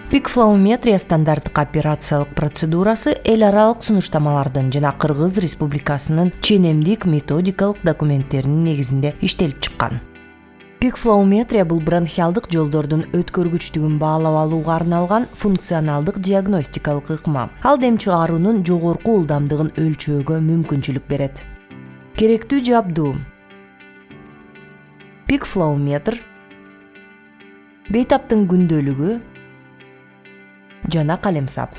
Пикфлауметрия стандарттык операциялык процедурасы эл аралык сунуштамалардын жана Кыргыз Республикасынын ченемдик методикалык документтеринин негизинде иштелип чыккан. Пикфлауметрия бул бронхиалдык жолдордун өткөргүчтүгүн баалап алууга арналган функционалдык диагностикалык ыкма. Ал дем чыгаруунун жогорку ылдамдыгын өлчөөгө мүмкүнчүлүк берет. Керектүү жабдуу: пикфлауметр, бейтаптын күндөлүгү жана калемсап.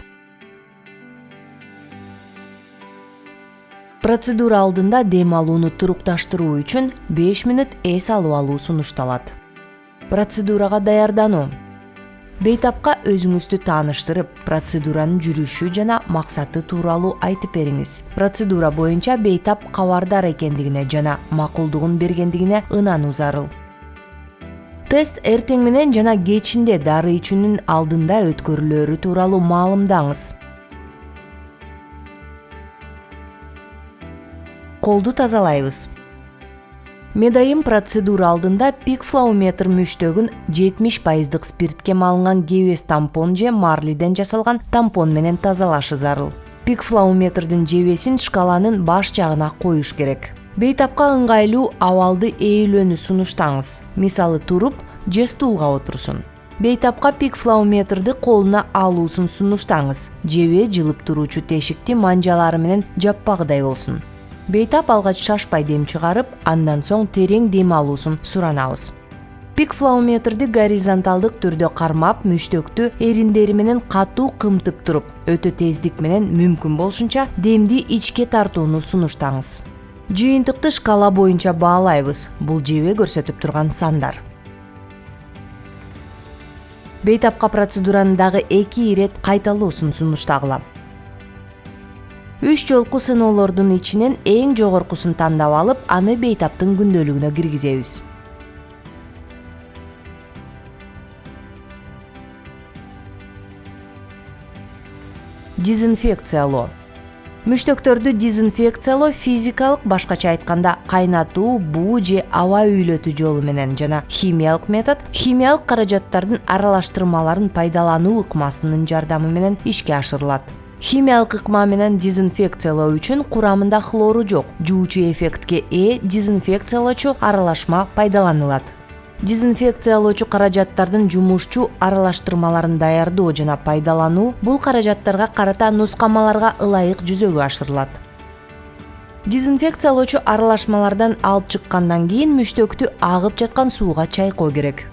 Процедура алдында дем алууну турукташтыруу үчүн 5 мүнөт эс алып алуу сунушталат. Процедурага даярдануу: бейтапка өзүңүздү тааныштырып, процедуранын жүрүшү жана максаты тууралуу айтып бериңиз. Процедура боюнча бейтап кабардар экендигине жана макулдугун бергендигине ынануу зарыл. Тест эртең менен жана кечинде дары ичүүнүн алдында өткөрүлөрү тууралуу маалымдаңыз. Колду тазалайбыз. Медайым процедура алдында пикфлауметр муштөгүн 70% спиртке малынган кебес тампон же марлиден жасалган тампон менен тазалашы зарыл. Пикфлауметрдин жебесин шкаланын баш жагына коюш керек. Бейтапка ыңгайлуу абалды ээлөөнү сунуштаңыз. Мисалы туруп же стулга отурсун. Бейтапка пикфлауметрди колуна алуусун сунуштаңыз. Жебе жылып туруучу тешикти манжалары менен жаппагыдай болсун. Бейтап алгач шашпай дем чыгарып, андан соң терең дем алуусун суранабыз. Пикфлауметрди горизонталдык түрдө кармап, муштөктү эриндери менен катуу кымтып туруп, өтө тездик менен мүмкүн болушунча демди ичке тартууну сунуштаңыз. Жыйынтыкты шкала боюнча баалайбыз. Бул жебе көрсөтүп турган сандар. Бейтапка процедураны дагы 2 ирет кайталоосун сунуштагыла. 3 жолку сыноолордун ичинен эң жогоркусун тандап алып, аны бейтаптын күндөлүгүнө киргизебиз. Дезинфекциялоо. Муштөктөрдү дезинфекциялоо физикалык, башкача айтканда кайнатуу, буу же аба үйлөтүү жолу менен жана химиялык метод химиялык каражаттардын аралаштырмаларын пайдалануу ыкмасынын жардамы менен ишке ашырылат. Химиялык ыкма менен дезинфекциялоо үчүн курамында хлору жок, жуучу эффектке ээ дезинфекциялоочу аралашма пайдаланылат. Дезинфекциялоочу каражаттардын жумушчу аралаштырмаларын даярдоо жана пайдалануу бул каражаттарга карата нускамаларга ылайык жүзөгө ашырылат. Дезинфекциялоочу аралашмалардан алып чыккандан кийин муштөктү агып жаткан сууга чайкоо керек.